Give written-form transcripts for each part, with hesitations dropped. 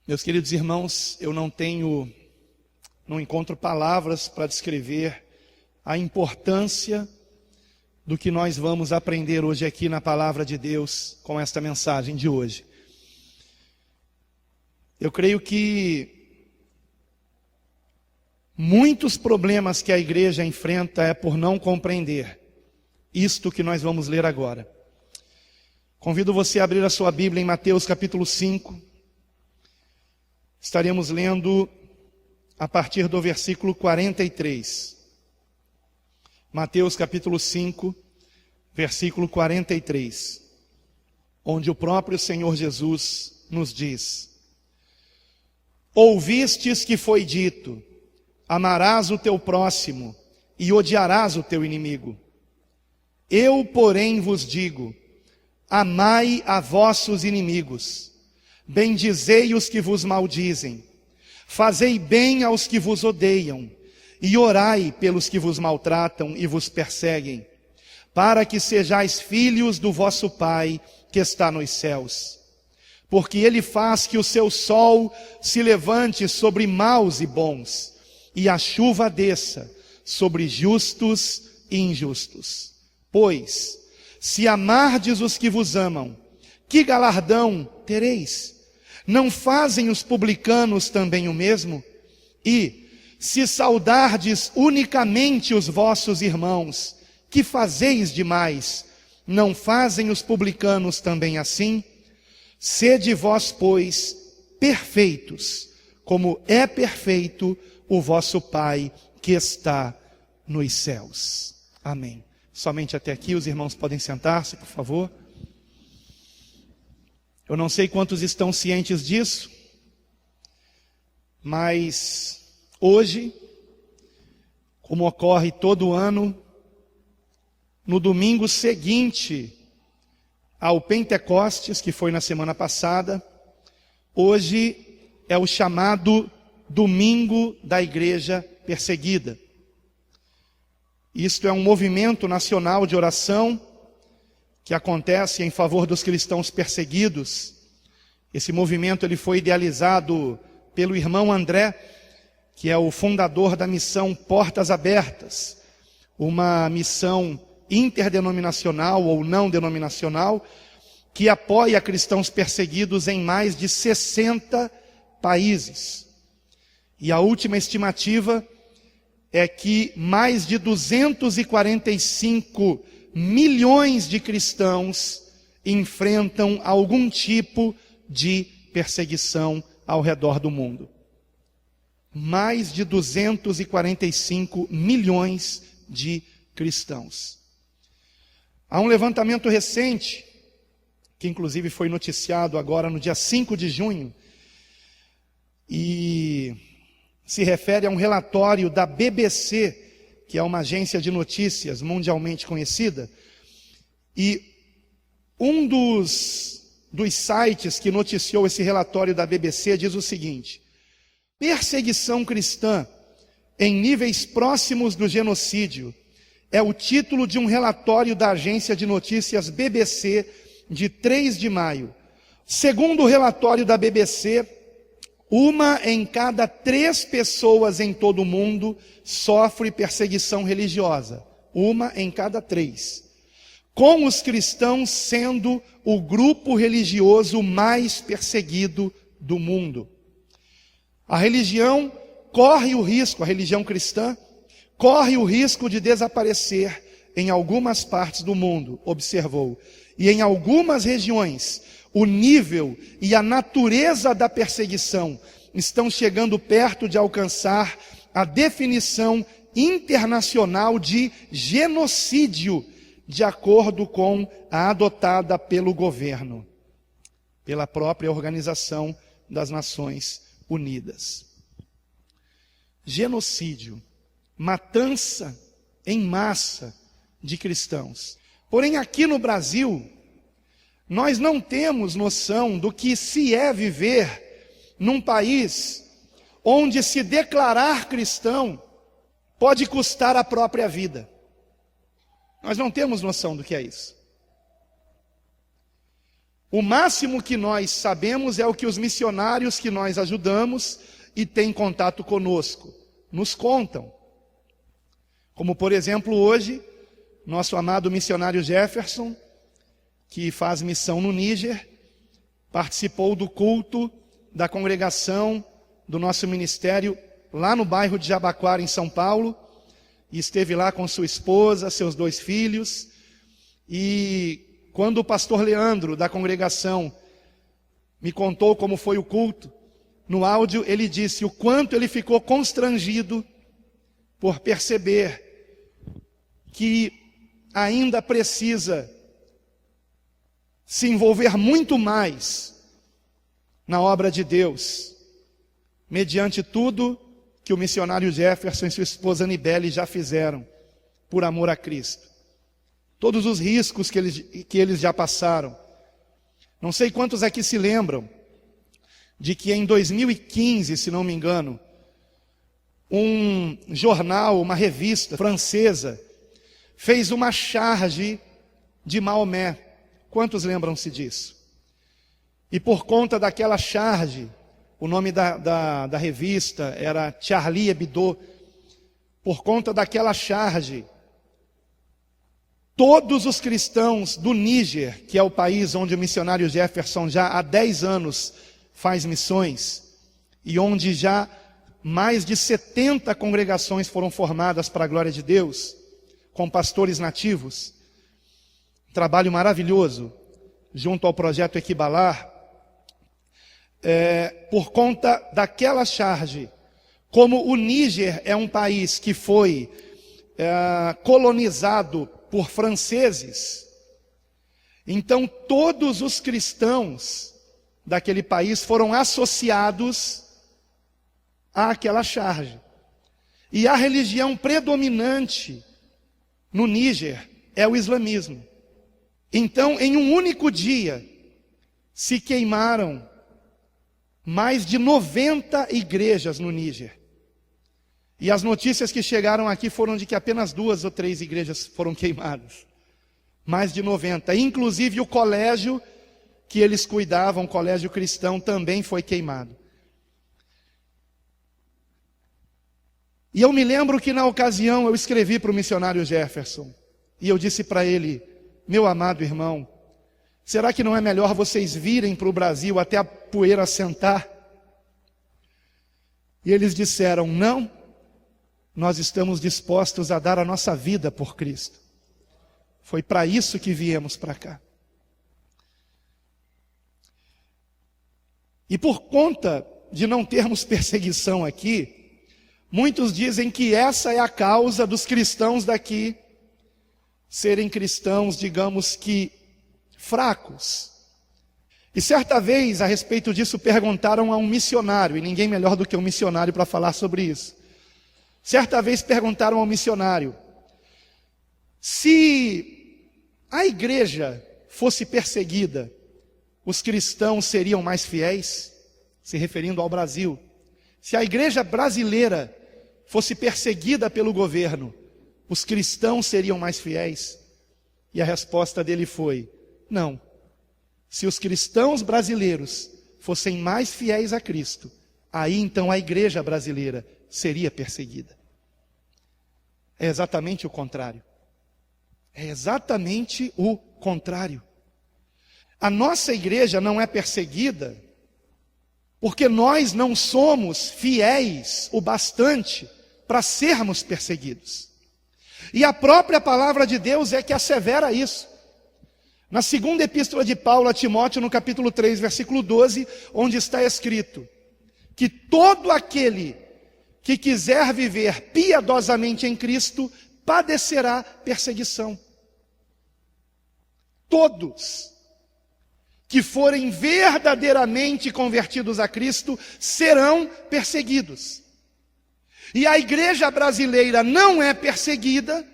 Meus queridos irmãos, eu não encontro palavras para descrever a importância do que nós vamos aprender hoje aqui na palavra de Deus com esta mensagem de hoje. Eu creio que muitos problemas que a igreja enfrenta é por não compreender isto que nós vamos ler agora. Convido você a abrir a sua Bíblia em Mateus capítulo 5. Estaremos lendo a partir do versículo 43. Mateus capítulo 5, versículo 43. Onde o próprio Senhor Jesus nos diz: Ouvistes que foi dito, amarás o teu próximo e odiarás o teu inimigo. Eu, porém, vos digo, amai a vossos inimigos, bendizei os que vos maldizem, fazei bem aos que vos odeiam, e orai pelos que vos maltratam e vos perseguem, para que sejais filhos do vosso Pai que está nos céus. Porque Ele faz que o seu sol se levante sobre maus e bons, e a chuva desça sobre justos e injustos. Pois, se amardes os que vos amam, que galardão tereis? Não fazem os publicanos também o mesmo? E, se saudardes unicamente os vossos irmãos, que fazeis demais? Não fazem os publicanos também assim? Sede vós, pois, perfeitos, como é perfeito o vosso Pai que está nos céus. Amém. Somente até aqui, os irmãos podem sentar-se, por favor. Eu não sei quantos estão cientes disso, mas hoje, como ocorre todo ano, no domingo seguinte ao Pentecostes, que foi na semana passada, hoje é o chamado Domingo da Igreja Perseguida. Isto é um movimento nacional de oração que acontece em favor dos cristãos perseguidos. Esse movimento ele foi idealizado pelo irmão André, que é o fundador da missão Portas Abertas, uma missão interdenominacional ou não denominacional, que apoia cristãos perseguidos em mais de 60 países. E a última estimativa é que mais de 245 milhões de cristãos enfrentam algum tipo de perseguição ao redor do mundo. Mais de 245 milhões de cristãos. Há um levantamento recente, que inclusive foi noticiado agora no dia 5 de junho, e se refere a um relatório da BBC, que é uma agência de notícias mundialmente conhecida, e um dos sites que noticiou esse relatório da BBC diz o seguinte: perseguição cristã em níveis próximos do genocídio é o título de um relatório da agência de notícias BBC de 3 de maio. Segundo o relatório da BBC, 1 em cada 3 pessoas em todo o mundo sofre perseguição religiosa. 1 em cada 3. Com os cristãos sendo o grupo religioso mais perseguido do mundo. A religião corre o risco, a religião cristã, corre o risco de desaparecer em algumas partes do mundo, observou. E em algumas regiões, o nível e a natureza da perseguição estão chegando perto de alcançar a definição internacional de genocídio, de acordo com a adotada pelo governo, pela própria Organização das Nações Unidas. Genocídio, matança em massa de cristãos. Porém, aqui no Brasil, nós não temos noção do que se é viver num país onde se declarar cristão pode custar a própria vida. Nós não temos noção do que é isso. O máximo que nós sabemos é o que os missionários que nós ajudamos e têm contato conosco nos contam. Como, por exemplo, hoje, nosso amado missionário Jefferson, que faz missão no Níger, participou do culto da congregação do nosso ministério lá no bairro de Jabaquara, em São Paulo, e esteve lá com sua esposa, seus 2 filhos, e quando o pastor Leandro, da congregação, me contou como foi o culto, no áudio ele disse o quanto ele ficou constrangido por perceber que ainda precisa se envolver muito mais na obra de Deus, mediante tudo que o missionário Jefferson e sua esposa Anibele já fizeram por amor a Cristo. Todos os riscos que eles já passaram. Não sei quantos aqui se lembram de que em 2015, se não me engano, um jornal, uma revista francesa, fez uma charge de Maomé. Quantos lembram-se disso? E por conta daquela charge, o nome da revista era Charlie Hebdo, por conta daquela charge, todos os cristãos do Níger, que é o país onde o missionário Jefferson já há 10 anos faz missões, e onde já mais de 70 congregações foram formadas para a glória de Deus, com pastores nativos, trabalho maravilhoso, junto ao projeto Equibalar, por conta daquela charge, como o Níger é um país que foi colonizado por franceses, então todos os cristãos daquele país foram associados àquela charge. E a religião predominante no Níger é o islamismo. Então, em um único dia, se queimaram mais de 90 igrejas no Níger. E as notícias que chegaram aqui foram de que apenas 2 ou 3 igrejas foram queimadas. Mais de 90. Inclusive o colégio que eles cuidavam, o colégio cristão, também foi queimado. E eu me lembro que na ocasião eu escrevi para o missionário Jefferson. E eu disse para ele: meu amado irmão, será que não é melhor vocês virem para o Brasil até a poeira assentar? E eles disseram: não, nós estamos dispostos a dar a nossa vida por Cristo. Foi para isso que viemos para cá. E por conta de não termos perseguição aqui, muitos dizem que essa é a causa dos cristãos daqui serem cristãos, digamos que, fracos. E certa vez, a respeito disso, perguntaram a um missionário, e ninguém melhor do que um missionário para falar sobre isso. Certa vez perguntaram ao missionário: se a igreja fosse perseguida, os cristãos seriam mais fiéis? Se referindo ao Brasil. Se a igreja brasileira fosse perseguida pelo governo, os cristãos seriam mais fiéis? E a resposta dele foi: não. Se os cristãos brasileiros fossem mais fiéis a Cristo, aí então a igreja brasileira seria perseguida. É exatamente o contrário. É exatamente o contrário. A nossa igreja não é perseguida porque nós não somos fiéis o bastante para sermos perseguidos. E a própria palavra de Deus é que assevera isso. Na segunda epístola de Paulo a Timóteo, no capítulo 3, versículo 12, onde está escrito que todo aquele que quiser viver piedosamente em Cristo padecerá perseguição. Todos que forem verdadeiramente convertidos a Cristo serão perseguidos. E a igreja brasileira não é perseguida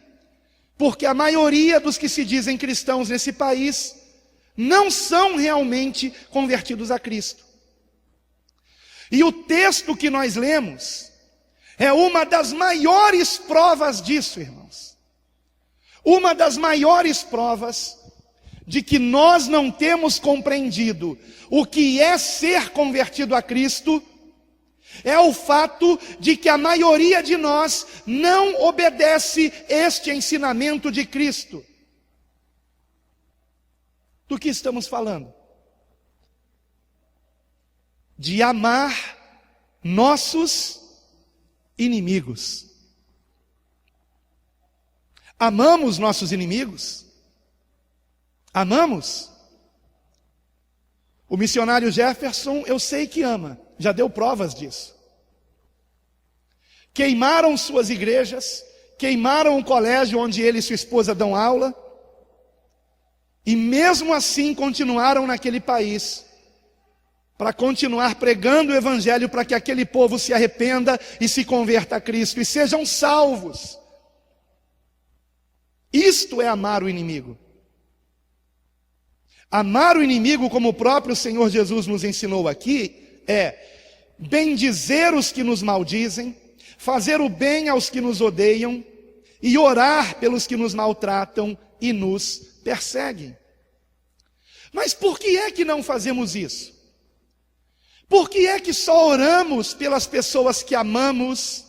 porque a maioria dos que se dizem cristãos nesse país não são realmente convertidos a Cristo. E o texto que nós lemos é uma das maiores provas disso, irmãos. Uma das maiores provas de que nós não temos compreendido o que é ser convertido a Cristo, é o fato de que a maioria de nós não obedece este ensinamento de Cristo. Do que estamos falando? De amar nossos inimigos. Amamos nossos inimigos? Amamos? O missionário Jefferson, eu sei que ama, já deu provas disso. Queimaram suas igrejas, queimaram o colégio onde ele e sua esposa dão aula, e mesmo assim continuaram naquele país, para continuar pregando o evangelho, para que aquele povo se arrependa e se converta a Cristo, e sejam salvos. Isto é amar o inimigo. Amar o inimigo, como o próprio Senhor Jesus nos ensinou aqui, é bendizer os que nos maldizem, fazer o bem aos que nos odeiam e orar pelos que nos maltratam e nos perseguem. Mas por que é que não fazemos isso? Por que é que só oramos pelas pessoas que amamos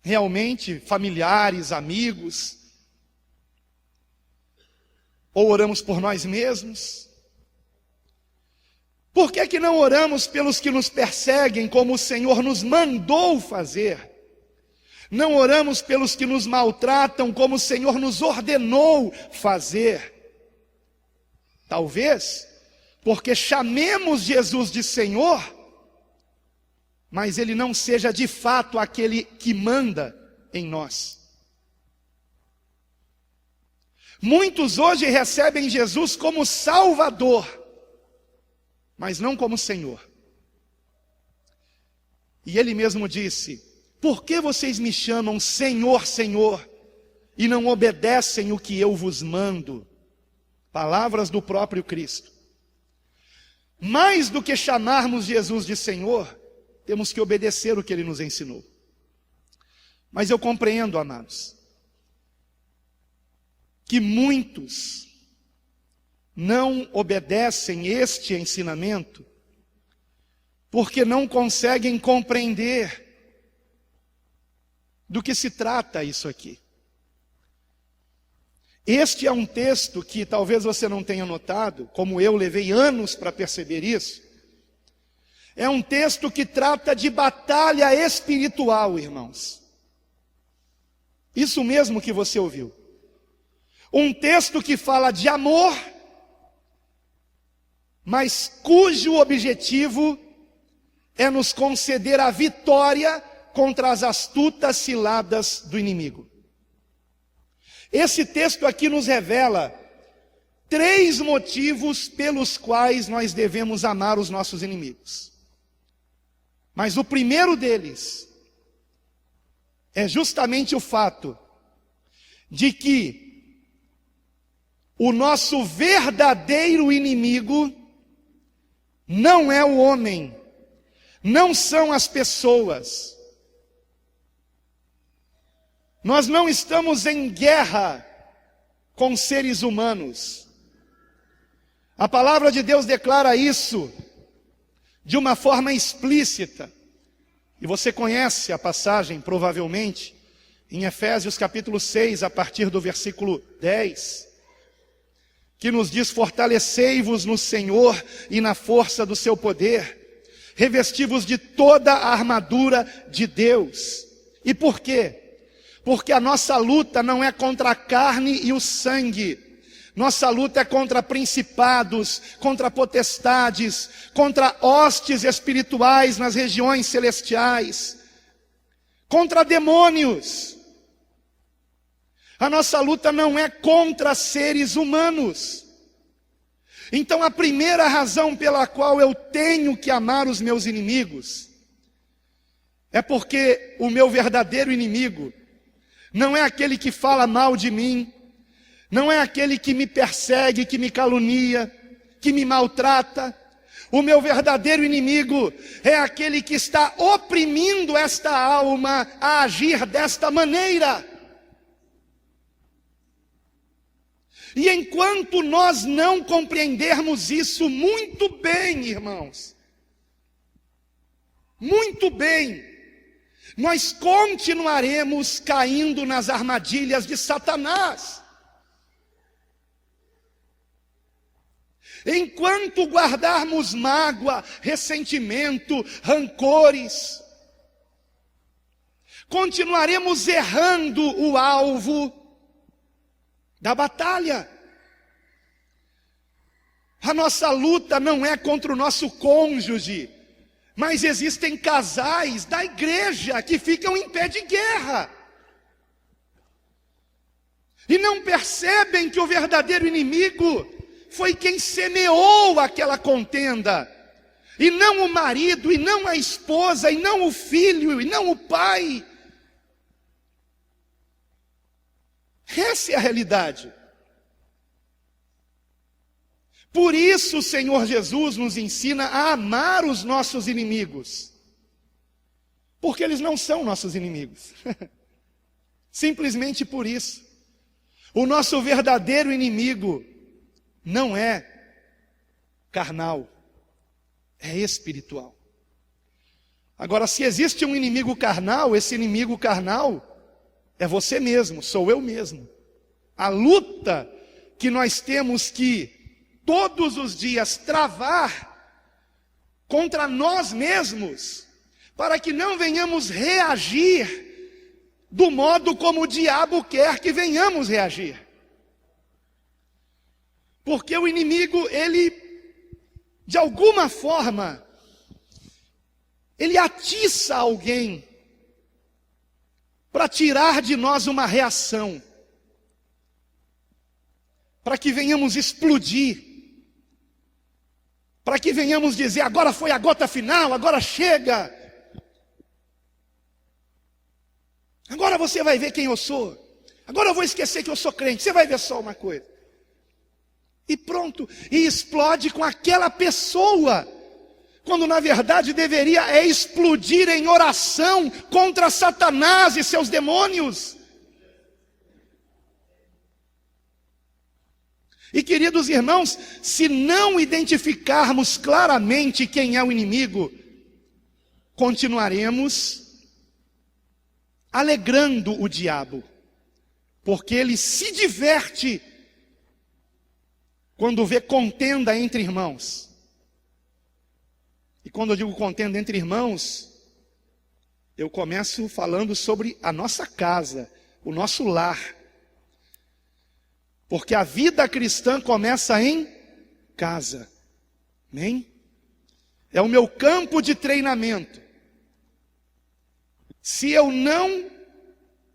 realmente, familiares, amigos? Ou oramos por nós mesmos? Por que não oramos pelos que nos perseguem, como o Senhor nos mandou fazer? Não oramos pelos que nos maltratam, como o Senhor nos ordenou fazer? Talvez porque chamemos Jesus de Senhor, mas Ele não seja de fato aquele que manda em nós. Muitos hoje recebem Jesus como Salvador, mas não como Senhor. E Ele mesmo disse: por que vocês me chamam Senhor, Senhor, e não obedecem o que eu vos mando? Palavras do próprio Cristo. Mais do que chamarmos Jesus de Senhor, temos que obedecer o que Ele nos ensinou. Mas eu compreendo, amados, que muitos não obedecem este ensinamento porque não conseguem compreender do que se trata isso aqui. Este é um texto que talvez você não tenha notado, como eu levei anos para perceber isso. É um texto que trata de batalha espiritual, irmãos. Isso mesmo que você ouviu. Um texto que fala de amor, mas cujo objetivo é nos conceder a vitória contra as astutas ciladas do inimigo. Esse texto aqui nos revela 3 motivos pelos quais nós devemos amar os nossos inimigos. Mas o primeiro deles é justamente o fato de que o nosso verdadeiro inimigo não é o homem, não são as pessoas. Nós não estamos em guerra com seres humanos. A palavra de Deus declara isso de uma forma explícita. E você conhece a passagem, provavelmente, em Efésios capítulo 6, a partir do versículo 10, que nos diz: fortalecei-vos no Senhor e na força do seu poder, revesti-vos de toda a armadura de Deus. E por quê? Porque a nossa luta não é contra a carne e o sangue. Nossa luta é contra principados, contra potestades, contra hostes espirituais nas regiões celestiais, contra demônios. A nossa luta não é contra seres humanos. Então a primeira razão pela qual eu tenho que amar os meus inimigos é porque o meu verdadeiro inimigo não é aquele que fala mal de mim, não é aquele que me persegue, que me calunia, que me maltrata. O meu verdadeiro inimigo é aquele que está oprimindo esta alma a agir desta maneira. E enquanto nós não compreendermos isso muito bem, irmãos, muito bem, nós continuaremos caindo nas armadilhas de Satanás. Enquanto guardarmos mágoa, ressentimento, rancores, continuaremos errando o alvo da batalha. A nossa luta não é contra o nosso cônjuge, mas existem casais da igreja que ficam em pé de guerra e não percebem que o verdadeiro inimigo foi quem semeou aquela contenda, e não o marido, e não a esposa, e não o filho, e não o pai. Essa é a realidade. Por isso o Senhor Jesus nos ensina a amar os nossos inimigos, porque eles não são nossos inimigos. Simplesmente por isso. O nosso verdadeiro inimigo não é carnal, é espiritual. Agora, se existe um inimigo carnal, esse inimigo carnal é você mesmo, sou eu mesmo. A luta que nós temos que todos os dias travar contra nós mesmos, para que não venhamos reagir do modo como o diabo quer que venhamos reagir. Porque o inimigo, ele, de alguma forma, ele atiça alguém para tirar de nós uma reação, para que venhamos explodir, para que venhamos dizer, agora foi a gota final, agora chega, agora você vai ver quem eu sou, agora eu vou esquecer que eu sou crente, você vai ver só uma coisa. E pronto, e explode com aquela pessoa, quando na verdade deveria explodir em oração contra Satanás e seus demônios. E queridos irmãos, se não identificarmos claramente quem é o inimigo, continuaremos alegrando o diabo, porque ele se diverte quando vê contenda entre irmãos. E quando eu digo contenda entre irmãos, eu começo falando sobre a nossa casa, o nosso lar. Porque a vida cristã começa em casa. Amém? É o meu campo de treinamento. Se eu não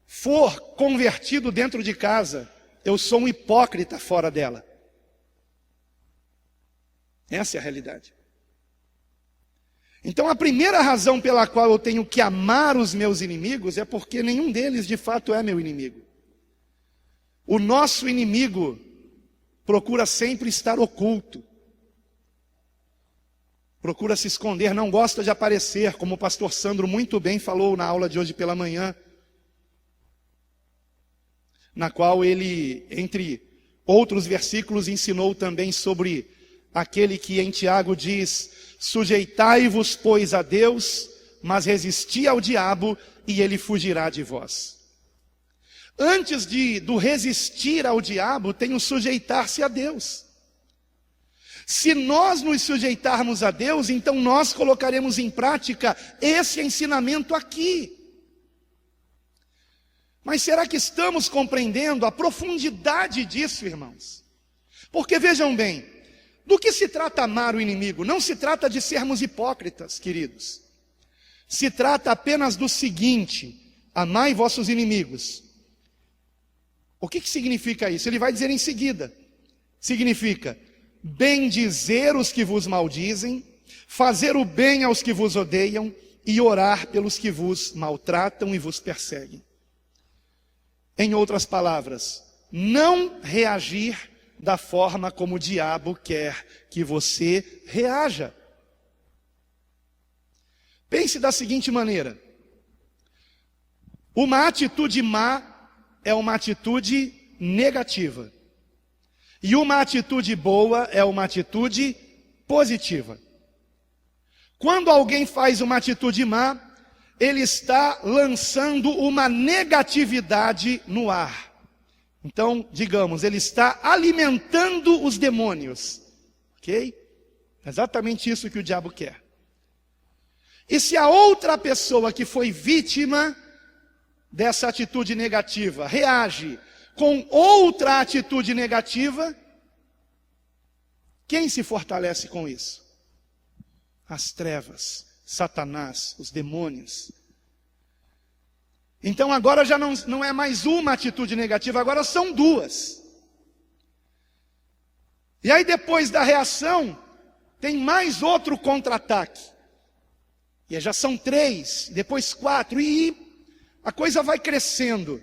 for convertido dentro de casa, eu sou um hipócrita fora dela. Essa é a realidade. Então a primeira razão pela qual eu tenho que amar os meus inimigos é porque nenhum deles de fato é meu inimigo. O nosso inimigo procura sempre estar oculto, procura se esconder, não gosta de aparecer, como o pastor Sandro muito bem falou na aula de hoje pela manhã, na qual ele, entre outros versículos, ensinou também sobre aquele que em Tiago diz, sujeitai-vos, pois, a Deus, mas resisti ao diabo, e ele fugirá de vós. Antes do resistir ao diabo, tem o sujeitar-se a Deus. Se nós nos sujeitarmos a Deus, então nós colocaremos em prática esse ensinamento aqui. Mas será que estamos compreendendo a profundidade disso, irmãos? Porque vejam bem, do que se trata amar o inimigo? Não se trata de sermos hipócritas, queridos. Se trata apenas do seguinte: amai vossos inimigos. O que significa isso? Ele vai dizer em seguida. Significa bendizer os que vos maldizem, fazer o bem aos que vos odeiam e orar pelos que vos maltratam e vos perseguem. Em outras palavras, não reagir da forma como o diabo quer que você reaja. Pense da seguinte maneira: uma atitude má é uma atitude negativa. E uma atitude boa é uma atitude positiva. Quando alguém faz uma atitude má, ele está lançando uma negatividade no ar. Então, digamos, ele está alimentando os demônios. Ok? Exatamente isso que o diabo quer. E se a outra pessoa que foi vítima dessa atitude negativa reage com outra atitude negativa, quem se fortalece com isso? As trevas, Satanás, os demônios. Então agora já não é mais uma atitude negativa, agora são duas. E aí depois da reação, tem mais outro contra-ataque. E já são 3, depois 4, e a coisa vai crescendo.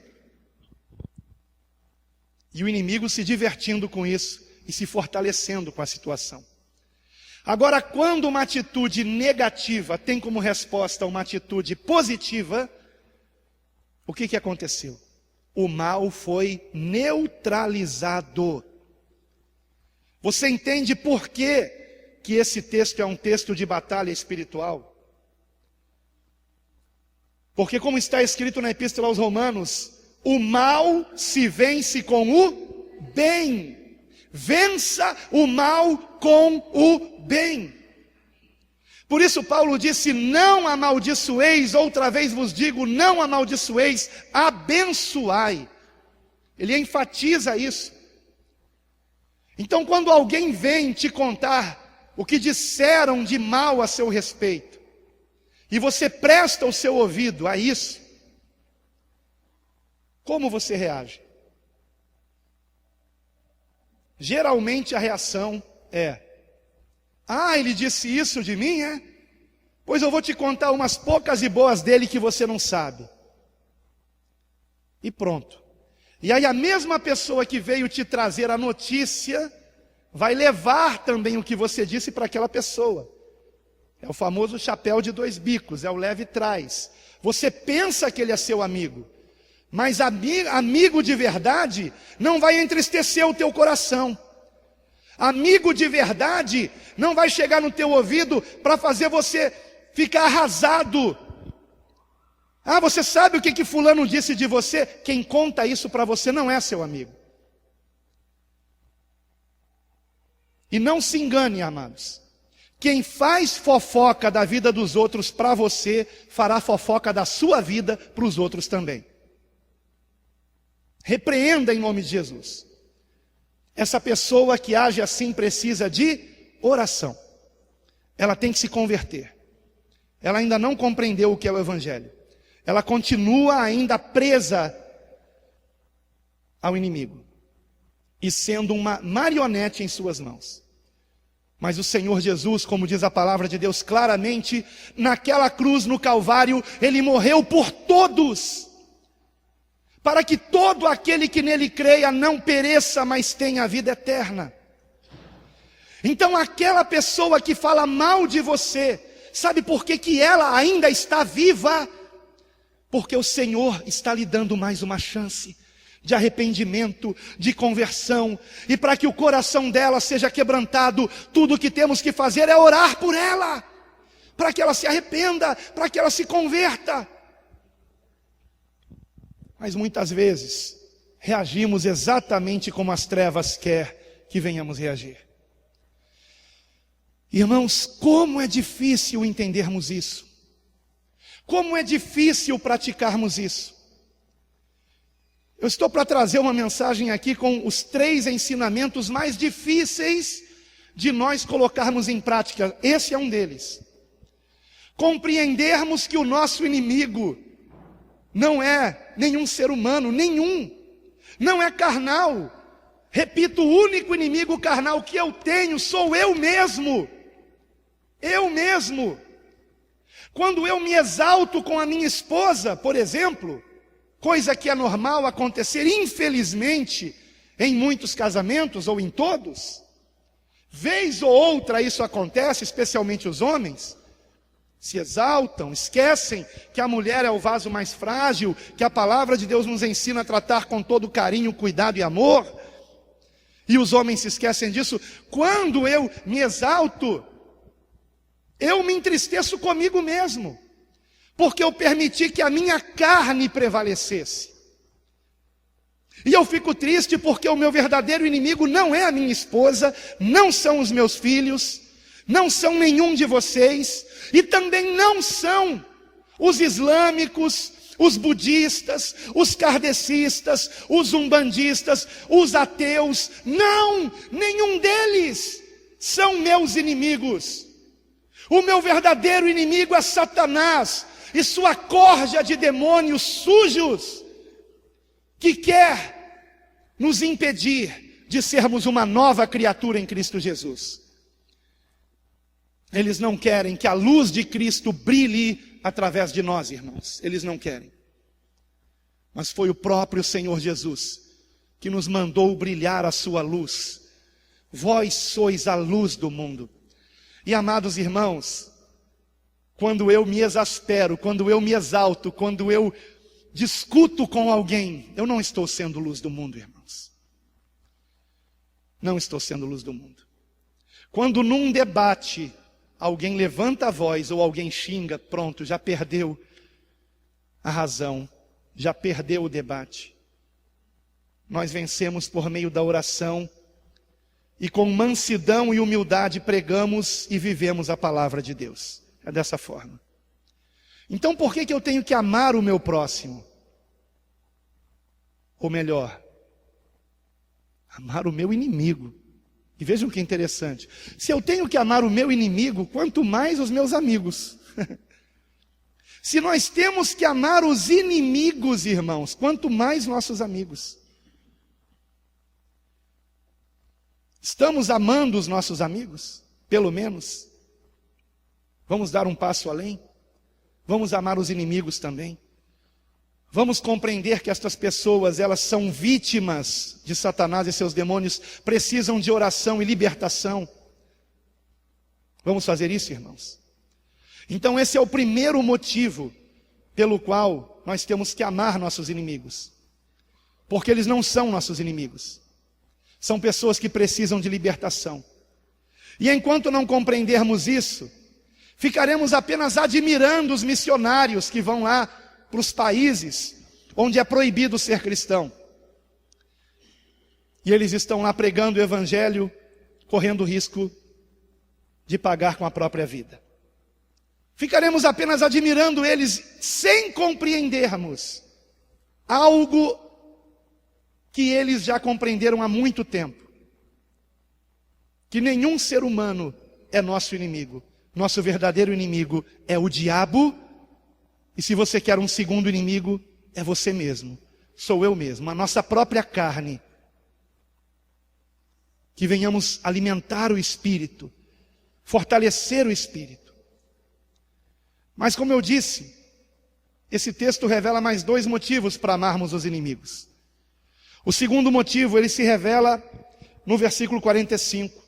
E o inimigo se divertindo com isso e se fortalecendo com a situação. Agora, quando uma atitude negativa tem como resposta uma atitude positiva, o que aconteceu? O mal foi neutralizado. Você entende por que esse texto é um texto de batalha espiritual? Porque, como está escrito na Epístola aos Romanos, o mal se vence com o bem. Vença o mal com o bem. Por isso Paulo disse, não amaldiçoeis, outra vez vos digo, não amaldiçoeis, abençoai. Ele enfatiza isso. Então quando alguém vem te contar o que disseram de mal a seu respeito, e você presta o seu ouvido a isso, como você reage? Geralmente a reação é: ah, ele disse isso de mim, é? Pois eu vou te contar umas poucas e boas dele que você não sabe. E pronto. E aí a mesma pessoa que veio te trazer a notícia vai levar também o que você disse para aquela pessoa. É o famoso chapéu de 2 bicos, é o leve e traz. Você pensa que ele é seu amigo, mas amigo de verdade não vai entristecer o teu coração. Amigo de verdade não vai chegar no teu ouvido para fazer você ficar arrasado. Ah, você sabe o que fulano disse de você? Quem conta isso para você não é seu amigo. E não se engane, amados. Quem faz fofoca da vida dos outros para você, fará fofoca da sua vida para os outros também. Repreenda em nome de Jesus. Essa pessoa que age assim precisa de oração. Ela tem que se converter. Ela ainda não compreendeu o que é o Evangelho. Ela continua ainda presa ao inimigo e sendo uma marionete em suas mãos. Mas o Senhor Jesus, como diz a palavra de Deus claramente, naquela cruz no Calvário, Ele morreu por todos, para que todo aquele que nele creia não pereça, mas tenha a vida eterna. Então aquela pessoa que fala mal de você, sabe por que ela ainda está viva? Porque o Senhor está lhe dando mais uma chance de arrependimento, de conversão, e para que o coração dela seja quebrantado, tudo o que temos que fazer é orar por ela, para que ela se arrependa, para que ela se converta. Mas muitas vezes reagimos exatamente como as trevas quer que venhamos reagir. Irmãos, como é difícil entendermos isso. Como é difícil praticarmos isso. Eu estou para trazer uma mensagem aqui com os 3 ensinamentos mais difíceis de nós colocarmos em prática. Esse é um deles. Compreendermos que o nosso inimigo não é nenhum ser humano, nenhum. Não é carnal. Repito, o único inimigo carnal que eu tenho sou eu mesmo. Eu mesmo. Quando eu me exalto com a minha esposa, por exemplo, coisa que é normal acontecer, infelizmente, em muitos casamentos ou em todos, vez ou outra isso acontece, especialmente os homens, se exaltam, esquecem que a mulher é o vaso mais frágil, que a palavra de Deus nos ensina a tratar com todo carinho, cuidado e amor. E os homens se esquecem disso. Quando eu me exalto, eu me entristeço comigo mesmo, porque eu permiti que a minha carne prevalecesse. E eu fico triste porque o meu verdadeiro inimigo não é a minha esposa, não são os meus filhos, não são nenhum de vocês, e também não são os islâmicos, os budistas, os kardecistas, os umbandistas, os ateus. Não, nenhum deles são meus inimigos. O meu verdadeiro inimigo é Satanás e sua corja de demônios sujos, que quer nos impedir de sermos uma nova criatura em Cristo Jesus. Eles não querem que a luz de Cristo brilhe através de nós, irmãos. Eles não querem. Mas foi o próprio Senhor Jesus que nos mandou brilhar a sua luz. Vós sois a luz do mundo. E amados irmãos, quando eu me exaspero, quando eu me exalto, quando eu discuto com alguém, eu não estou sendo luz do mundo, irmãos. Não estou sendo luz do mundo. Quando num debate alguém levanta a voz ou alguém xinga, pronto, já perdeu a razão, já perdeu o debate. Nós vencemos por meio da oração e com mansidão e humildade pregamos e vivemos a palavra de Deus. É dessa forma. Então por que eu tenho que amar o meu próximo? Ou melhor, amar o meu inimigo. E vejam que interessante. Se eu tenho que amar o meu inimigo, quanto mais os meus amigos. Se nós temos que amar os inimigos, irmãos, quanto mais nossos amigos. Estamos amando os nossos amigos? Pelo menos. Vamos dar um passo além? Vamos amar os inimigos também? Vamos compreender que estas pessoas, elas são vítimas de Satanás e seus demônios, precisam de oração e libertação. Vamos fazer isso, irmãos? Então esse é o primeiro motivo pelo qual nós temos que amar nossos inimigos. Porque eles não são nossos inimigos. São pessoas que precisam de libertação. E enquanto não compreendermos isso, ficaremos apenas admirando os missionários que vão lá para os países onde é proibido ser cristão. E eles estão lá pregando o evangelho, correndo o risco de pagar com a própria vida. Ficaremos apenas admirando eles sem compreendermos algo que eles já compreenderam há muito tempo. Que nenhum ser humano é nosso inimigo. Nosso verdadeiro inimigo é o diabo. E se você quer um segundo inimigo, é você mesmo. Sou eu mesmo, a nossa própria carne. Que venhamos alimentar o espírito, fortalecer o espírito. Mas como eu disse, esse texto revela mais 2 motivos para amarmos os inimigos. O segundo motivo, ele se revela no versículo 45.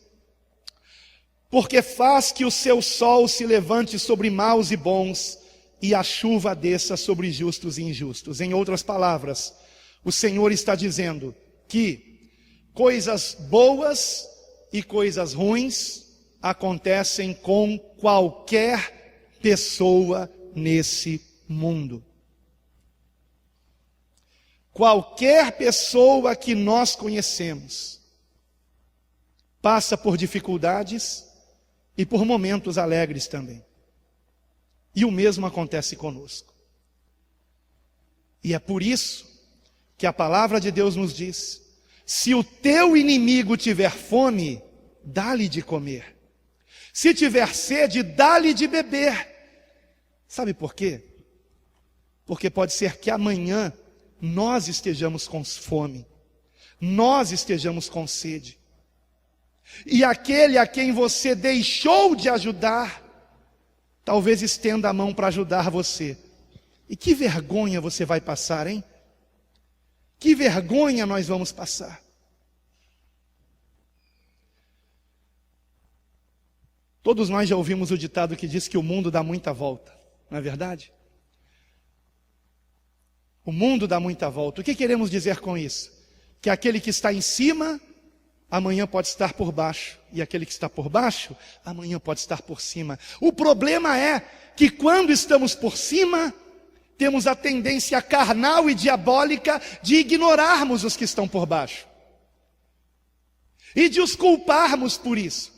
Porque faz que o seu sol se levante sobre maus e bons, e a chuva desça sobre justos e injustos. Em outras palavras, o Senhor está dizendo que coisas boas e coisas ruins acontecem com qualquer pessoa nesse mundo. Qualquer pessoa que nós conhecemos passa por dificuldades e por momentos alegres também. E o mesmo acontece conosco. E é por isso que a palavra de Deus nos diz: se o teu inimigo tiver fome, dá-lhe de comer. Se tiver sede, dá-lhe de beber. Sabe por quê? Porque pode ser que amanhã nós estejamos com fome, nós estejamos com sede. E aquele a quem você deixou de ajudar, talvez estenda a mão para ajudar você. E que vergonha você vai passar, hein? Que vergonha nós vamos passar. Todos nós já ouvimos o ditado que diz que o mundo dá muita volta, não é verdade? O mundo dá muita volta. O que queremos dizer com isso? Que aquele que está em cima, amanhã pode estar por baixo. E aquele que está por baixo, amanhã pode estar por cima. O problema é que quando estamos por cima, temos a tendência carnal e diabólica de ignorarmos os que estão por baixo. E de os culparmos por isso.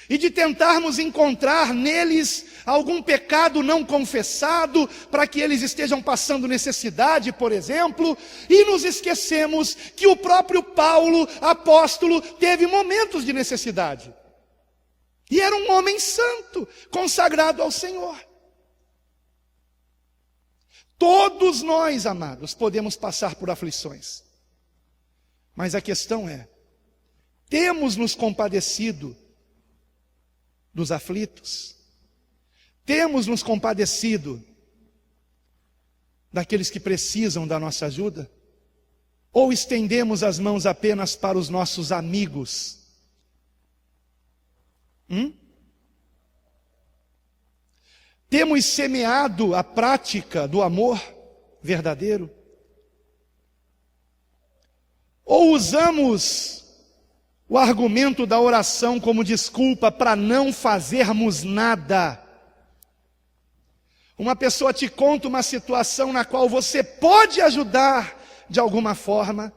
E de tentarmos encontrar neles algum pecado não confessado, para que eles estejam passando necessidade, por exemplo, e nos esquecemos que o próprio Paulo, apóstolo, teve momentos de necessidade. E era um homem santo, consagrado ao Senhor. Todos nós, amados, podemos passar por aflições. Mas a questão é, temos nos compadecido dos aflitos? Temos nos compadecido daqueles que precisam da nossa ajuda? Ou estendemos as mãos apenas para os nossos amigos? Temos semeado a prática do amor verdadeiro? Ou usamos o argumento da oração como desculpa para não fazermos nada? Uma pessoa te conta uma situação na qual você pode ajudar de alguma forma,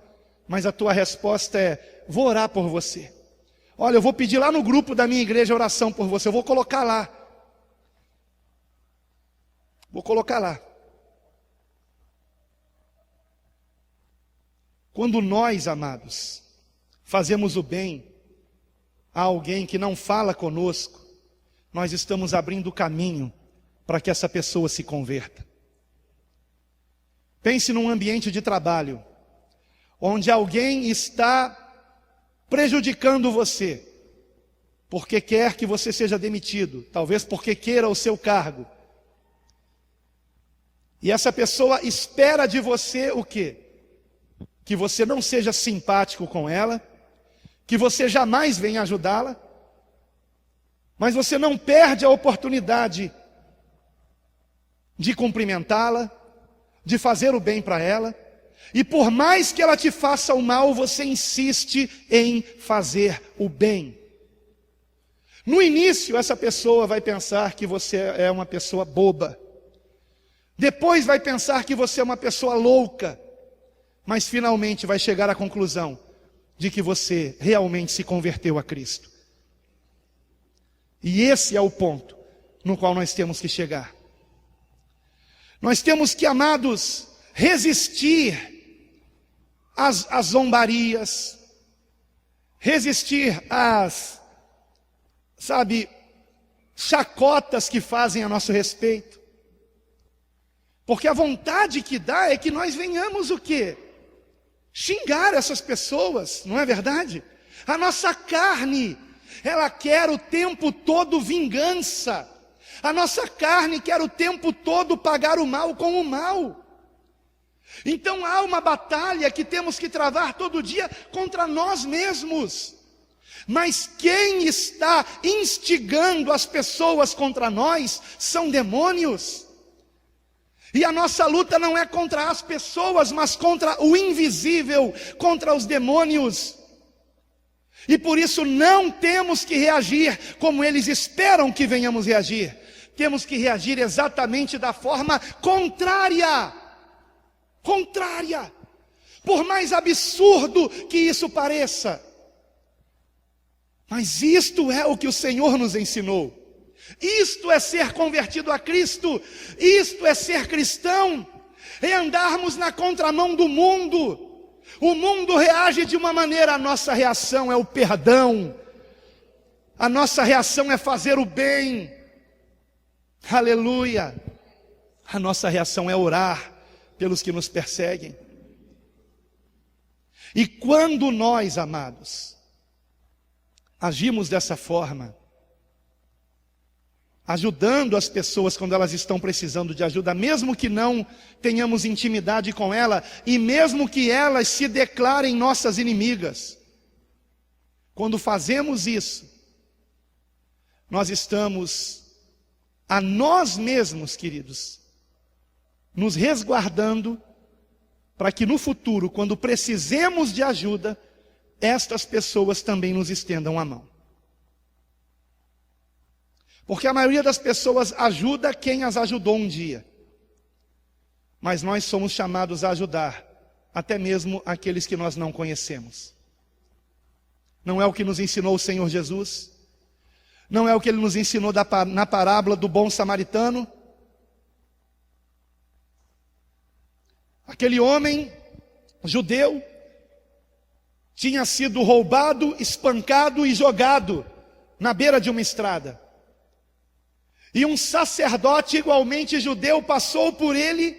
mas a tua resposta é: vou orar por você. Olha, eu vou pedir lá no grupo da minha igreja oração por você, eu vou colocar lá. Vou colocar lá. Quando nós, amados, fazemos o bem a alguém que não fala conosco, nós estamos abrindo o caminho para que essa pessoa se converta. Pense num ambiente de trabalho, onde alguém está prejudicando você, porque quer que você seja demitido, talvez porque queira o seu cargo. E essa pessoa espera de você o quê? Que você não seja simpático com ela, que você jamais venha ajudá-la, mas você não perde a oportunidade de cumprimentá-la, de fazer o bem para ela, e por mais que ela te faça o mal, você insiste em fazer o bem. No início, essa pessoa vai pensar que você é uma pessoa boba, depois vai pensar que você é uma pessoa louca, mas finalmente vai chegar à conclusão de que você realmente se converteu a Cristo. E esse é o ponto no qual nós temos que chegar. Nós temos que, amados, resistir às zombarias, resistir às, chacotas que fazem a nosso respeito. Porque a vontade que dá é que nós venhamos o quê? Xingar essas pessoas, não é verdade? A nossa carne, ela quer o tempo todo vingança. A nossa carne quer o tempo todo pagar o mal com o mal. Então há uma batalha que temos que travar todo dia contra nós mesmos. Mas quem está instigando as pessoas contra nós são demônios. E a nossa luta não é contra as pessoas, mas contra o invisível, contra os demônios. E por isso não temos que reagir como eles esperam que venhamos reagir. Temos que reagir exatamente da forma contrária. Contrária. Por mais absurdo que isso pareça. Mas isto é o que o Senhor nos ensinou. Isto é ser convertido a Cristo, isto é ser cristão, é andarmos na contramão do mundo. O mundo reage de uma maneira, a nossa reação é o perdão, a nossa reação é fazer o bem, aleluia, a nossa reação é orar pelos que nos perseguem. E quando nós, amados, agimos dessa forma, ajudando as pessoas quando elas estão precisando de ajuda, mesmo que não tenhamos intimidade com ela, e mesmo que elas se declarem nossas inimigas. Quando fazemos isso, nós estamos a nós mesmos, queridos, nos resguardando para que no futuro, quando precisemos de ajuda, estas pessoas também nos estendam a mão. Porque a maioria das pessoas ajuda quem as ajudou um dia. Mas nós somos chamados a ajudar até mesmo aqueles que nós não conhecemos. Não é o que nos ensinou o Senhor Jesus? Não é o que Ele nos ensinou na parábola do bom samaritano? Aquele homem judeu tinha sido roubado, espancado e jogado na beira de uma estrada. E um sacerdote igualmente judeu passou por ele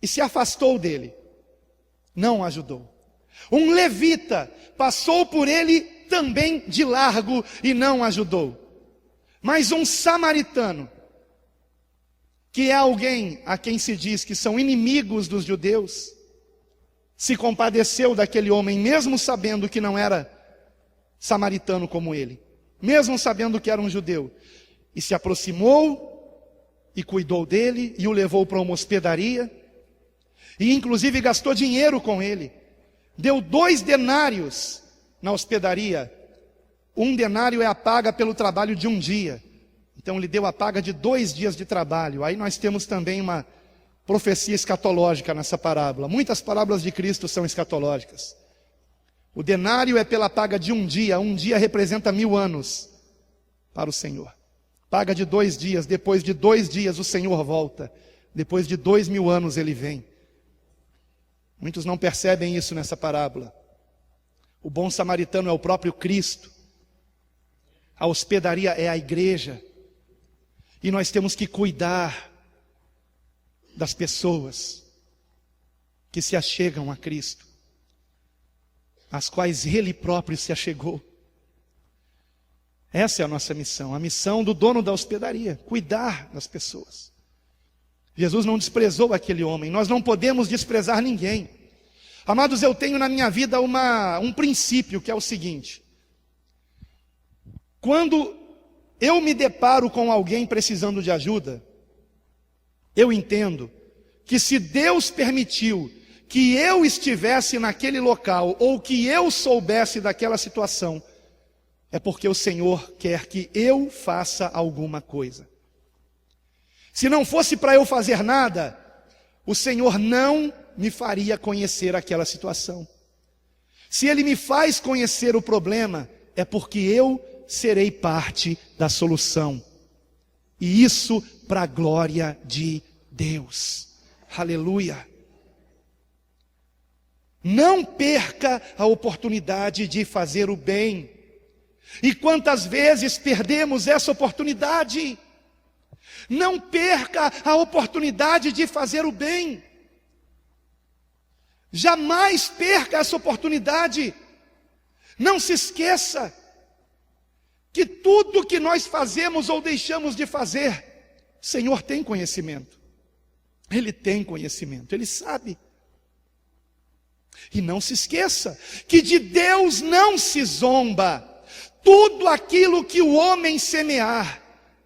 e se afastou dele. Não o ajudou. Um levita passou por ele também de largo e não o ajudou. Mas um samaritano, que é alguém a quem se diz que são inimigos dos judeus, se compadeceu daquele homem, mesmo sabendo que não era samaritano como ele, mesmo sabendo que era um judeu, e se aproximou e cuidou dele e o levou para uma hospedaria, e inclusive gastou dinheiro com ele. Deu 2 denários na hospedaria. 1 denário é a paga pelo trabalho de um dia. Então ele deu a paga de 2 dias de trabalho. Aí nós temos também uma profecia escatológica nessa parábola. Muitas parábolas de Cristo são escatológicas. O denário é pela paga de um dia representa 1000 anos para o Senhor. Paga de 2 dias, depois de 2 dias o Senhor volta. Depois de 2000 anos ele vem. Muitos não percebem isso nessa parábola. O bom samaritano é o próprio Cristo. A hospedaria é a igreja. E nós temos que cuidar das pessoas que se achegam a Cristo, às quais Ele próprio se achegou. Essa é a nossa missão, a missão do dono da hospedaria, cuidar das pessoas. Jesus não desprezou aquele homem, nós não podemos desprezar ninguém. Amados, eu tenho na minha vida um princípio que é o seguinte: quando eu me deparo com alguém precisando de ajuda, eu entendo que se Deus permitiu que eu estivesse naquele local, ou que eu soubesse daquela situação, é porque o Senhor quer que eu faça alguma coisa. Se não fosse para eu fazer nada, o Senhor não me faria conhecer aquela situação. Se Ele me faz conhecer o problema, é porque eu serei parte da solução. E isso para a glória de Deus. Aleluia. Não perca a oportunidade de fazer o bem. E quantas vezes perdemos essa oportunidade? Não perca a oportunidade de fazer o bem. Jamais perca essa oportunidade. Não se esqueça que tudo que nós fazemos ou deixamos de fazer, o Senhor tem conhecimento. Ele tem conhecimento, Ele sabe. E não se esqueça que de Deus não se zomba. Tudo aquilo que o homem semear,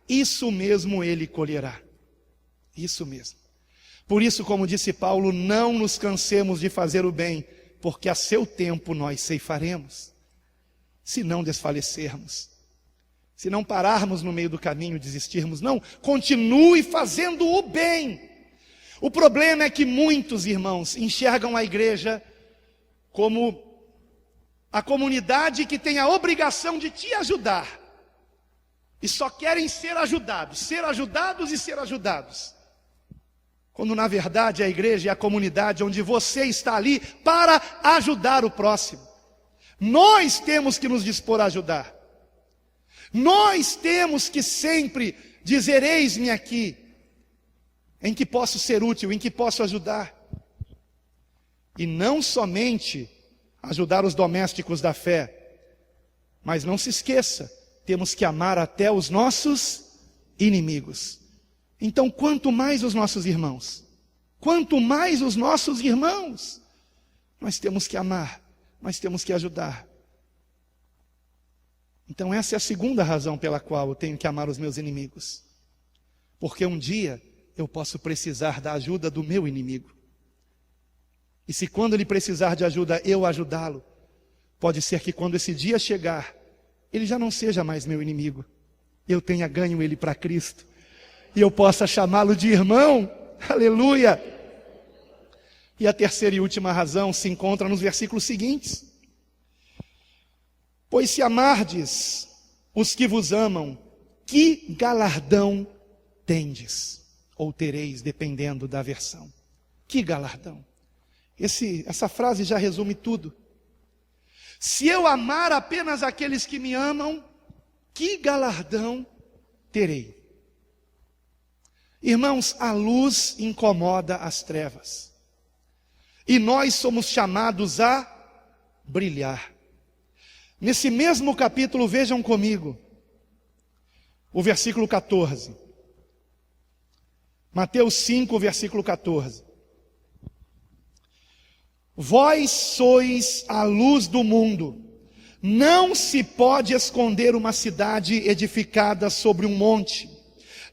isso mesmo ele colherá. Isso mesmo. Por isso, como disse Paulo, não nos cansemos de fazer o bem, porque a seu tempo nós ceifaremos, se não desfalecermos. Se não pararmos no meio do caminho e desistirmos, não, continue fazendo o bem. O problema é que muitos irmãos enxergam a igreja como a comunidade que tem a obrigação de te ajudar. E só querem ser ajudados e ser ajudados. Quando na verdade a igreja é a comunidade onde você está ali para ajudar o próximo. Nós temos que nos dispor a ajudar. Nós temos que sempre dizer: eis-me aqui, em que posso ser útil, em que posso ajudar. E não somente ajudar os domésticos da fé, mas não se esqueça, temos que amar até os nossos inimigos. Então, quanto mais os nossos irmãos, nós temos que amar, nós temos que ajudar. Então essa é a segunda razão pela qual eu tenho que amar os meus inimigos. Porque um dia eu posso precisar da ajuda do meu inimigo. E se quando ele precisar de ajuda eu ajudá-lo, Pode ser que quando esse dia chegar, ele já não seja mais meu inimigo. Eu tenha ganho ele para Cristo. E eu possa chamá-lo de irmão. Aleluia! E a terceira e última razão se encontra nos versículos seguintes. Pois se amardes os que vos amam, que galardão tendes? Ou tereis, dependendo da versão. Que galardão? Essa frase já resume tudo. Se eu amar apenas aqueles que me amam, que galardão terei? Irmãos, a luz incomoda as trevas. E nós somos chamados a brilhar. Nesse mesmo capítulo, vejam comigo, o versículo 14. Mateus 5, versículo 14. Vós sois a luz do mundo. Não se pode esconder uma cidade edificada sobre um monte,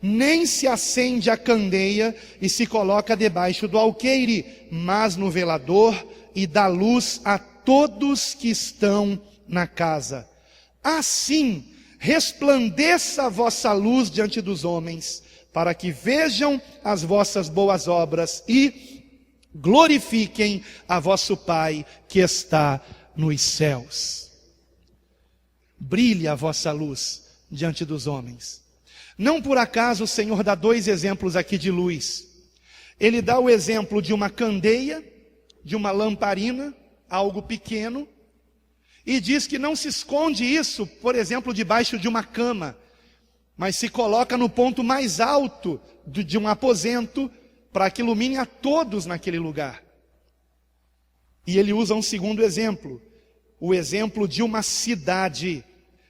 nem se acende a candeia e se coloca debaixo do alqueire, mas no velador, e dá luz a todos que estão na casa. Assim, resplandeça a vossa luz diante dos homens, para que vejam as vossas boas obras e glorifiquem a vosso Pai que está nos céus. Brilhe a vossa luz diante dos homens. Não por acaso o Senhor dá dois exemplos aqui de luz. Ele dá o exemplo de uma candeia, de uma lamparina, algo pequeno, e diz que não se esconde isso, por exemplo, debaixo de uma cama, mas se coloca no ponto mais alto de um aposento, para que ilumine a todos naquele lugar. E ele usa um segundo exemplo, o exemplo de uma cidade.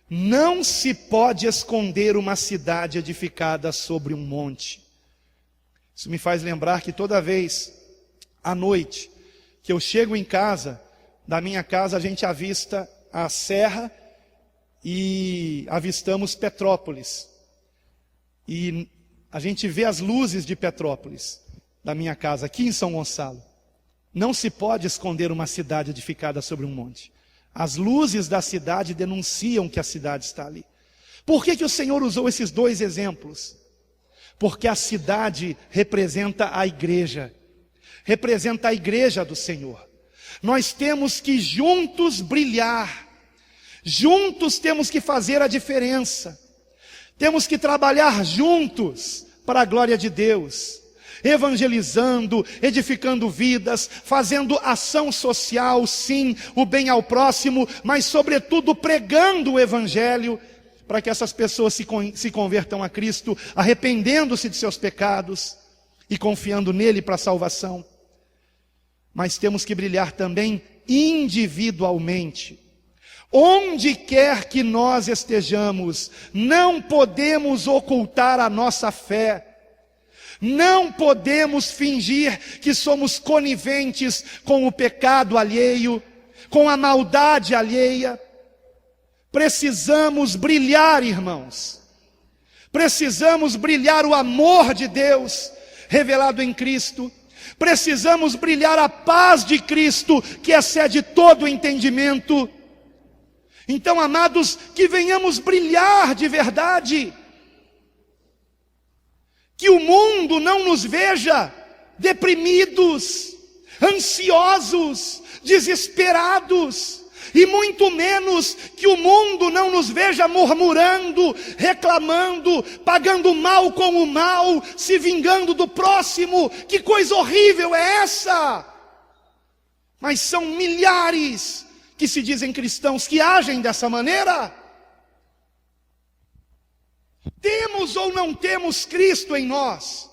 Não se pode esconder uma cidade edificada sobre um monte. Isso me faz lembrar que toda vez, à noite, que eu chego em casa, da minha casa a gente avista a serra e avistamos Petrópolis. E a gente vê as luzes de Petrópolis, da minha casa, aqui em São Gonçalo. Não se pode esconder uma cidade edificada sobre um monte. As luzes da cidade denunciam que a cidade está ali. Por que o Senhor usou esses dois exemplos? Porque a cidade representa a igreja. Representa a igreja do Senhor. Nós temos que juntos brilhar. Juntos temos que fazer a diferença. Temos que trabalhar juntos para a glória de Deus. Evangelizando, edificando vidas, fazendo ação social, sim, o bem ao próximo, mas sobretudo pregando o Evangelho, para que essas pessoas se convertam a Cristo, arrependendo-se de seus pecados e confiando nele para a salvação. Mas temos que brilhar também individualmente. Onde quer que nós estejamos, não podemos ocultar a nossa fé. Não podemos fingir que somos coniventes com o pecado alheio, com a maldade alheia. Precisamos brilhar, irmãos. Precisamos brilhar o amor de Deus revelado em Cristo. Precisamos brilhar a paz de Cristo que excede todo o entendimento. Então, amados, que venhamos brilhar de verdade. Que o mundo não nos veja deprimidos, ansiosos, desesperados, e muito menos que o mundo não nos veja murmurando, reclamando, pagando mal com o mal, se vingando do próximo. Que coisa horrível é essa? Mas são milhares que se dizem cristãos que agem dessa maneira. Temos ou não temos Cristo em nós?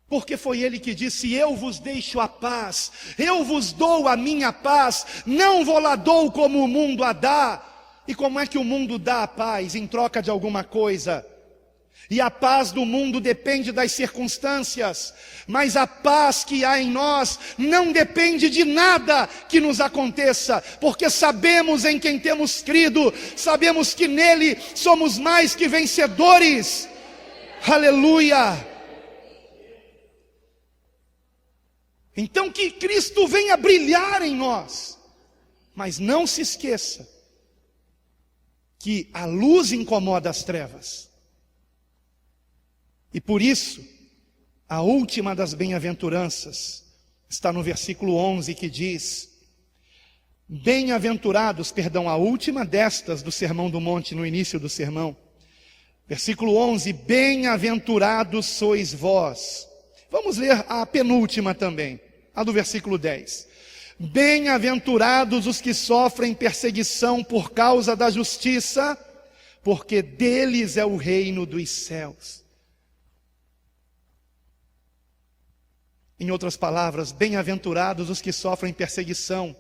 Porque foi Ele que disse: eu vos deixo a paz, eu vos dou a minha paz, não vou lá dou como o mundo a dá. E como é que o mundo dá a paz? Em troca de alguma coisa. E a paz do mundo depende das circunstâncias, mas a paz que há em nós não depende de nada que nos aconteça, porque sabemos em quem temos crido, sabemos que nele somos mais que vencedores. Aleluia! Então que Cristo venha brilhar em nós, Mas não se esqueça que a luz incomoda as trevas. E por isso, a última das bem-aventuranças está no versículo 11, que diz: bem-aventurados, a última destas do Sermão do Monte, no início do sermão. Versículo 11, bem-aventurados sois vós. Vamos ler a penúltima também, a do versículo 10. Bem-aventurados os que sofrem perseguição por causa da justiça, porque deles é o reino dos céus. Em outras palavras, bem-aventurados os que sofrem perseguição,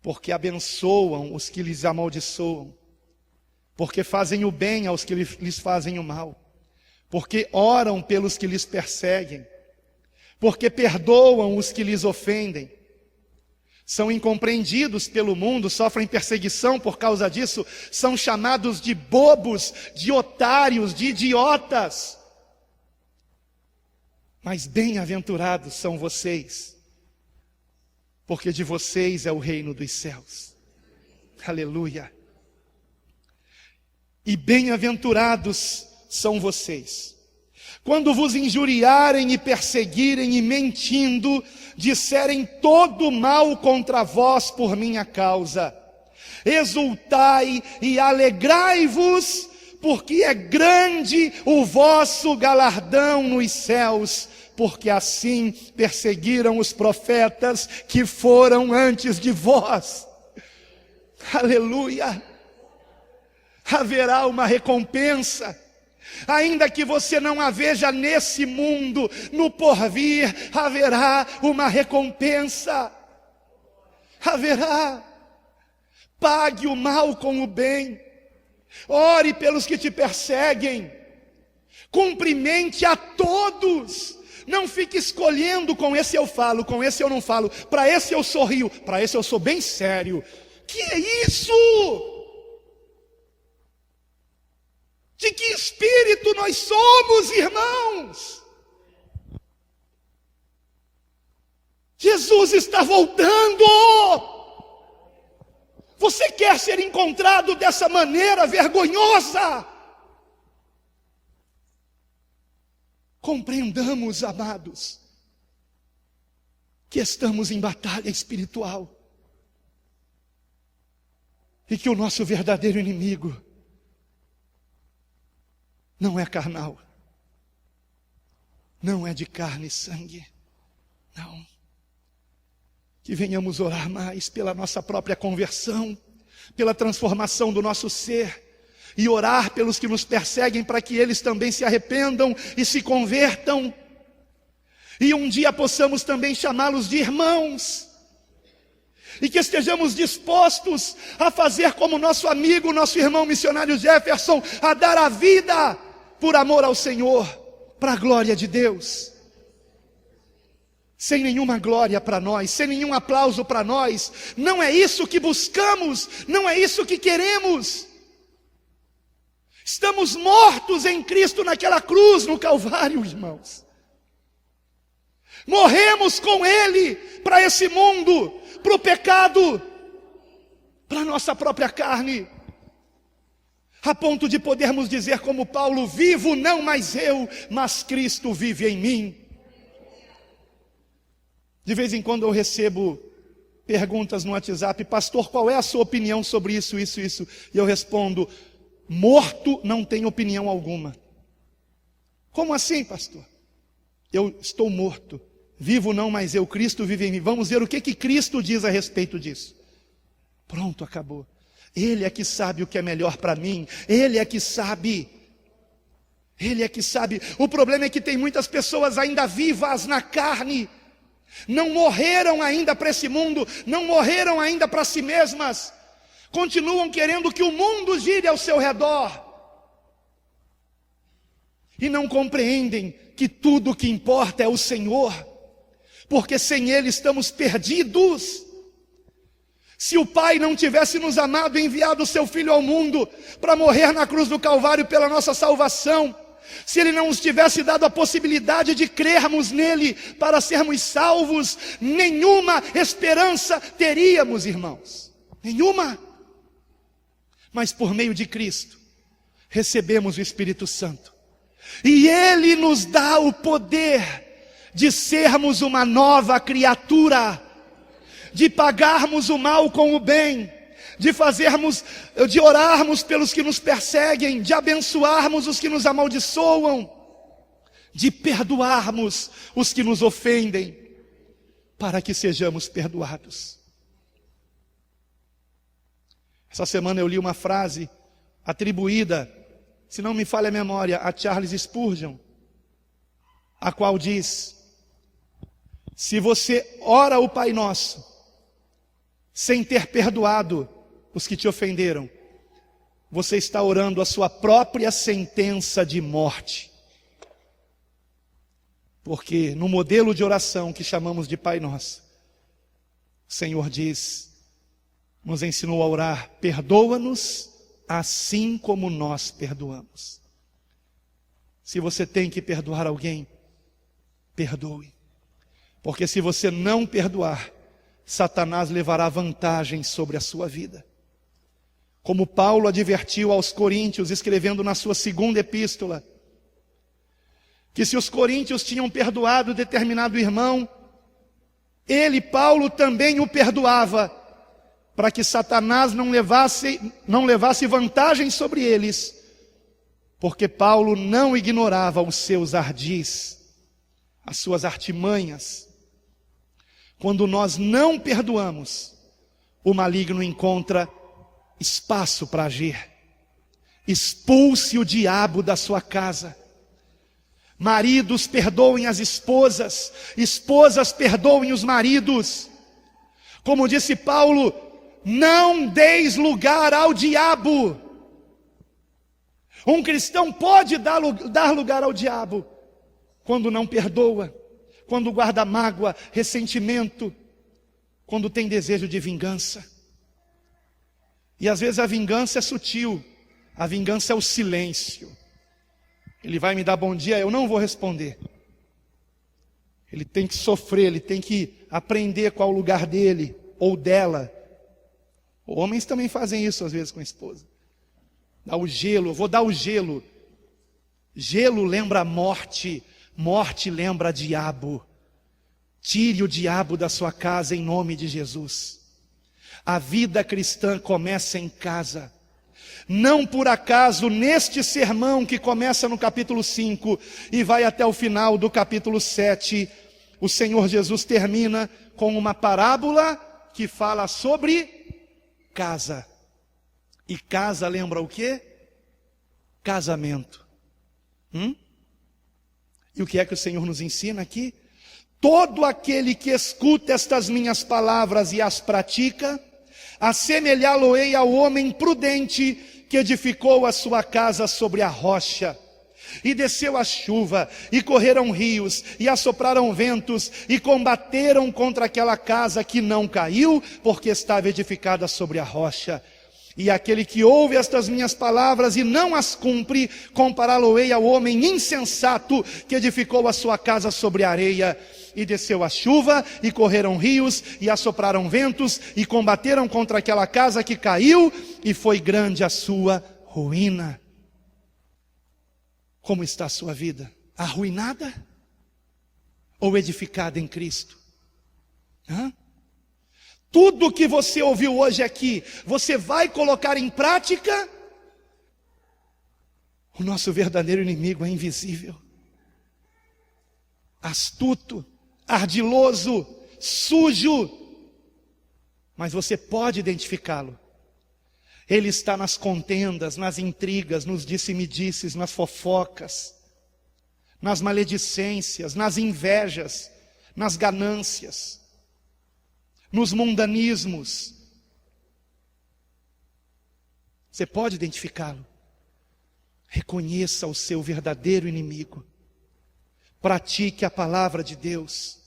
porque abençoam os que lhes amaldiçoam, porque fazem o bem aos que lhes fazem o mal, porque oram pelos que lhes perseguem, porque perdoam os que lhes ofendem. São incompreendidos pelo mundo, sofrem perseguição por causa disso, são chamados de bobos, de otários, de idiotas. Mas bem-aventurados são vocês, porque de vocês é o reino dos céus. Aleluia. E bem-aventurados são vocês quando vos injuriarem e perseguirem e mentindo, disserem todo mal contra vós por minha causa. Exultai e alegrai-vos, porque é grande o vosso galardão nos céus, porque assim perseguiram os profetas que foram antes de vós. Aleluia! Haverá uma recompensa. Ainda que você não a veja nesse mundo, no porvir, haverá uma recompensa. Haverá. Pague o mal com o bem. Ore pelos que te perseguem. Cumprimente a todos. Não fique escolhendo: com esse eu falo, com esse eu não falo, para esse eu sorrio, para esse eu sou bem sério. Que é isso? De que espírito nós somos, irmãos? Jesus está voltando. Você quer ser encontrado dessa maneira vergonhosa? Compreendamos, amados, que estamos em batalha espiritual e que o nosso verdadeiro inimigo não é carnal, não é de carne e sangue, não. Que venhamos orar mais pela nossa própria conversão, pela transformação do nosso ser, e orar pelos que nos perseguem para que eles também se arrependam e se convertam, e um dia possamos também chamá-los de irmãos, e que estejamos dispostos a fazer como nosso amigo, nosso irmão missionário Jefferson, a dar a vida por amor ao Senhor, para a glória de Deus. Sem nenhuma glória para nós, sem nenhum aplauso para nós. Não é isso que buscamos, não é isso que queremos. Estamos mortos em Cristo naquela cruz, no Calvário, irmãos. Morremos com Ele para esse mundo, para o pecado, para a nossa própria carne, a ponto de podermos dizer como Paulo: vivo não mais eu, mas Cristo vive em mim. De vez em quando eu recebo perguntas no WhatsApp: pastor, qual é a sua opinião sobre isso, isso, isso? E eu respondo: morto não tem opinião alguma. Como assim, pastor? Eu estou morto, vivo não mais eu, Cristo vive em mim. Vamos ver o que Cristo diz a respeito disso. Pronto, acabou. Ele é que sabe o que é melhor para mim. Ele é que sabe. Ele é que sabe. O problema é que tem muitas pessoas ainda vivas na carne. Não morreram ainda para esse mundo. Não morreram ainda para si mesmas. Continuam querendo que o mundo gire ao seu redor. E não compreendem que tudo o que importa é o Senhor. Porque sem Ele estamos perdidos. Se o Pai não tivesse nos amado e enviado o seu Filho ao mundo para morrer na cruz do Calvário pela nossa salvação, se Ele não nos tivesse dado a possibilidade de crermos nele para sermos salvos, nenhuma esperança teríamos, irmãos. Nenhuma. Mas por meio de Cristo, recebemos o Espírito Santo. E Ele nos dá o poder de sermos uma nova criatura, de pagarmos o mal com o bem, de orarmos pelos que nos perseguem, de abençoarmos os que nos amaldiçoam, de perdoarmos os que nos ofendem, para que sejamos perdoados. Essa semana eu li uma frase atribuída, se não me falha a memória, a Charles Spurgeon, a qual diz: se você ora o Pai Nosso, sem ter perdoado os que te ofenderam, você está orando a sua própria sentença de morte. Porque no modelo de oração que chamamos de Pai Nosso, o Senhor nos ensinou a orar: perdoa-nos assim como nós perdoamos. Se você tem que perdoar alguém, perdoe. Porque se você não perdoar, Satanás levará vantagem sobre a sua vida. Como Paulo advertiu aos Coríntios, escrevendo na sua segunda epístola, que se os coríntios tinham perdoado determinado irmão, ele, Paulo, também o perdoava, para que Satanás não levasse vantagem sobre eles, porque Paulo não ignorava os seus ardis, as suas artimanhas. Quando nós não perdoamos, o maligno encontra espaço para agir. Expulse o diabo da sua casa. Maridos, perdoem as esposas. Esposas, perdoem os maridos. Como disse Paulo, não deis lugar ao diabo. Um cristão pode dar lugar ao diabo quando não perdoa, quando guarda mágoa, ressentimento, quando tem desejo de vingança. E às vezes a vingança é sutil, a vingança é o silêncio. Ele vai me dar bom dia, eu não vou responder. Ele tem que sofrer, ele tem que aprender qual o lugar dele ou dela. Homens também fazem isso às vezes com a esposa. Dá o gelo, eu vou dar o gelo. Gelo lembra a morte, morte lembra diabo. Tire o diabo da sua casa em nome de Jesus. A vida cristã começa em casa. Não por acaso, neste sermão que começa no capítulo 5 e vai até o final do capítulo 7, o Senhor Jesus termina com uma parábola que fala sobre casa. E casa lembra o quê? Casamento. E o que é que o Senhor nos ensina aqui? Todo aquele que escuta estas minhas palavras e as pratica, assemelhá-lo-ei ao homem prudente que edificou a sua casa sobre a rocha. E desceu a chuva, e correram rios, e assopraram ventos, e combateram contra aquela casa que não caiu, porque estava edificada sobre a rocha. E aquele que ouve estas minhas palavras e não as cumpre, compará-lo-ei ao homem insensato que edificou a sua casa sobre a areia. E desceu a chuva, e correram rios, e assopraram ventos, e combateram contra aquela casa que caiu, e foi grande a sua ruína. Como está a sua vida? Arruinada? Ou edificada em Cristo? Tudo que você ouviu hoje aqui, você vai colocar em prática? O nosso verdadeiro inimigo é invisível, astuto, ardiloso, sujo, mas você pode identificá-lo. Ele está nas contendas, nas intrigas, nos disse-me-disses, nas fofocas, nas maledicências, nas invejas, nas ganâncias, nos mundanismos. Você pode identificá-lo. Reconheça o seu verdadeiro inimigo. Pratique a palavra de Deus.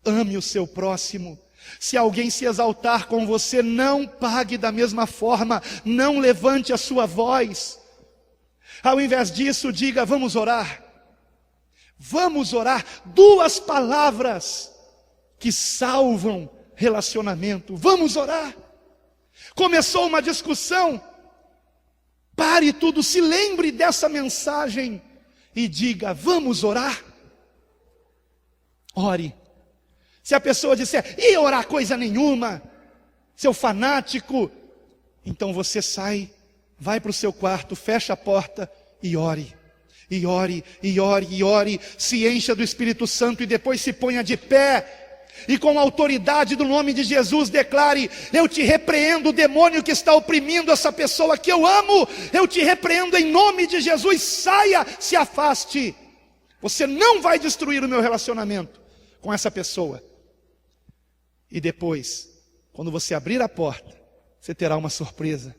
Ame o seu próximo. Se alguém se exaltar com você, não pague da mesma forma. Não levante a sua voz. Ao invés disso, diga: vamos orar. Vamos orar. 2 palavras que salvam relacionamento. Vamos orar. Começou uma discussão, pare tudo, se lembre dessa mensagem e diga: vamos orar. Ore. Se a pessoa disser: e orar coisa nenhuma, seu fanático, então você sai, vai para o seu quarto, fecha a porta e ore. E ore, e ore, e ore, se encha do Espírito Santo e depois se ponha de pé. E com a autoridade do nome de Jesus declare: eu te repreendo, o demônio que está oprimindo essa pessoa que eu amo, eu te repreendo em nome de Jesus, saia, se afaste. Você não vai destruir o meu relacionamento com essa pessoa. E depois, quando você abrir a porta, você terá uma surpresa.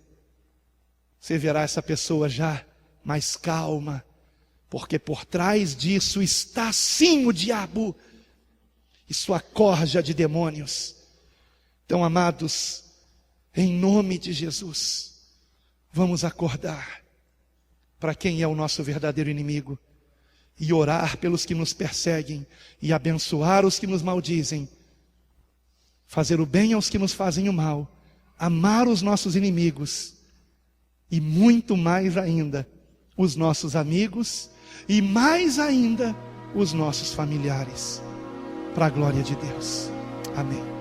Você verá essa pessoa já mais calma, porque por trás disso está sim o diabo e sua corja de demônios. Então, amados, em nome de Jesus, vamos acordar para quem é o nosso verdadeiro inimigo e orar pelos que nos perseguem e abençoar os que nos maldizem, fazer o bem aos que nos fazem o mal, amar os nossos inimigos e muito mais ainda os nossos amigos e mais ainda os nossos familiares, para a glória de Deus. Amém.